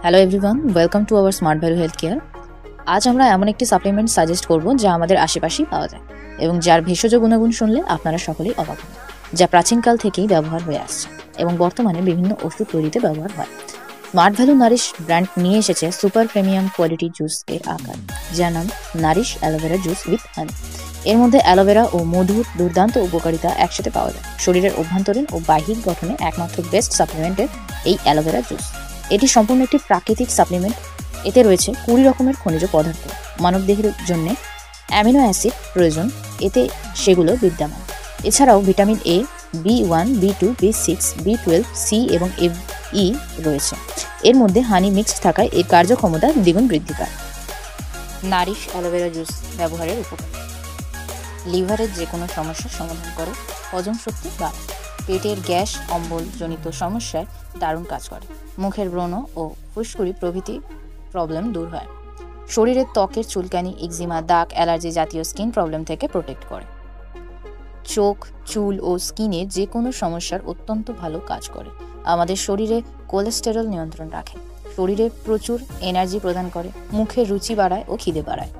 Hello everyone, welcome to our smart value health care. আজ আমরা এমন একটি সাপ্লিমেন্ট সাজেস্ট করব যা আমাদের আশেপাশেই পাওয়া যায় এবং যার ভেষজ গুণাগুণ শুনলে আপনারা সকলেই অবাক হবেন, যা প্রাচীনকাল থেকেই ব্যবহার হয়ে আসছে এবং বর্তমানে বিভিন্ন ওষুধ তৈরিতে ব্যবহার হয়। স্মার্ট ভ্যালু নারিশ ব্র্যান্ড নিয়ে এসেছে সুপার প্রিমিয়াম কোয়ালিটি জুস এর আকার, যার নাম নারিশ অ্যালোভেরা জুস উইথ হানি। এর মধ্যে অ্যালোভেরা ও মধুর দুর্দান্ত উপকারিতা একসাথে পাওয়া যায়। শরীরের অভ্যন্তরীণ ও বাহ্যিক গঠনে একমাত্র বেস্ট সাপ্লিমেন্টের এই অ্যালোভেরা জুস। এটি সম্পূর্ণ একটি প্রাকৃতিক সাপ্লিমেন্ট। এতে রয়েছে 20 রকমের খনিজ পদার্থ। মানবদেহের জন্য অ্যামিনো অ্যাসিড প্রয়োজন, এতে সেগুলো বিদ্যমান। এছাড়াও vitamin A, B1, B2, B6, B12, C এবং ই রয়েছে। এর মধ্যে হানি মিক্সড থাকায় এর কার্যক্ষমতা দ্বিগুণ বৃদ্ধি পায়। নারিশ অ্যালোভেরা জুস ব্যবহারের উপকার: লিভারের যে কোনো সমস্যার সমাধান করে, হজম শক্তি বাড়ায়, পেটের গ্যাস অম্বল জনিত সমস্যায় দারুণ কাজ করে, মুখের ব্রণ ও ফুসকুড়ি প্রভৃতি প্রবলেম দূর হয়, শরীরের ত্বকের চুলকানি, এক্সিমা, দাগ, অ্যালার্জি জাতীয় স্কিন প্রবলেম থেকে প্রোটেক্ট করে, চোখ, চুল ও স্কিনের যে কোনো সমস্যার অত্যন্ত ভালো কাজ করে, আমাদের শরীরে কোলেস্টেরল নিয়ন্ত্রণ রাখে, শরীরে প্রচুর এনার্জি প্রদান করে, মুখের রুচি বাড়ায় ও খিদে বাড়ায়।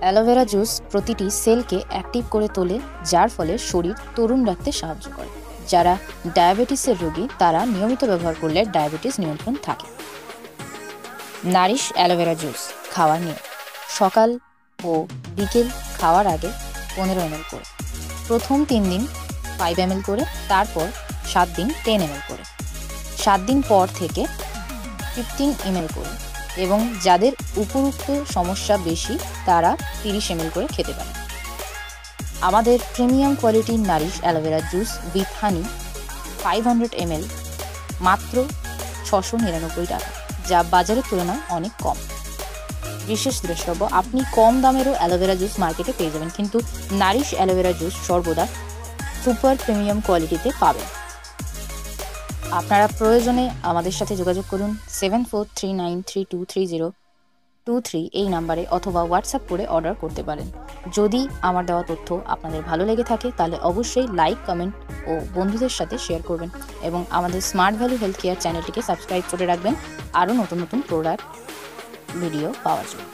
অ্যালোভেরা জুস প্রতিটি সেলকে অ্যাক্টিভ করে তোলে, যার ফলে শরীর তরুণ রাখতে সাহায্য করে। যারা ডায়াবেটিসের রোগী তারা নিয়মিত ব্যবহার করলে ডায়াবেটিস নিয়ন্ত্রণ থাকে। নারিশ অ্যালোভেরা জুস খাওয়ার নিয়ম: সকাল ও বিকেল খাওয়ার আগে 15 ml করে, প্রথম 3 দিন 5 ml করে, তারপর 7 দিন 10 ml করে, 7 দিন পর থেকে 15 ml করে, এবং যাদের উপরোক্ত সমস্যা বেশি তারা 30 ml করে খেতে পারে। আমাদের প্রিমিয়াম কোয়ালিটির Nourish aloe vera juice with honey 500 ml মাত্র 699 টাকা, যা বাজারের তুলনায় অনেক কম। বিশেষ দ্রষ্টব্য: আপনি কম দামেরও অ্যালোভেরা জুস মার্কেটে পেয়ে যাবেন, কিন্তু নারিশ অ্যালোভেরা জুস সর্বদা সুপার প্রিমিয়াম কোয়ালিটিতে পাবেন। আপনারা প্রয়োজনে আমাদের সাথে যোগাযোগ করুন 7439323023 এই নাম্বারে, অথবা হোয়াটসঅ্যাপ করে অর্ডার করতে পারেন। যদি আমার দেওয়া তথ্য আপনাদের ভালো লেগে থাকে তাহলে অবশ্যই লাইক, কমেন্ট ও বন্ধুদের সাথে শেয়ার করবেন এবং আমাদের স্মার্ট ভ্যালু হেলথ কেয়ার চ্যানেলটিকে সাবস্ক্রাইব করে রাখবেন আরও নতুন নতুন প্রোডাক্ট ভিডিও পাওয়ার জন্য।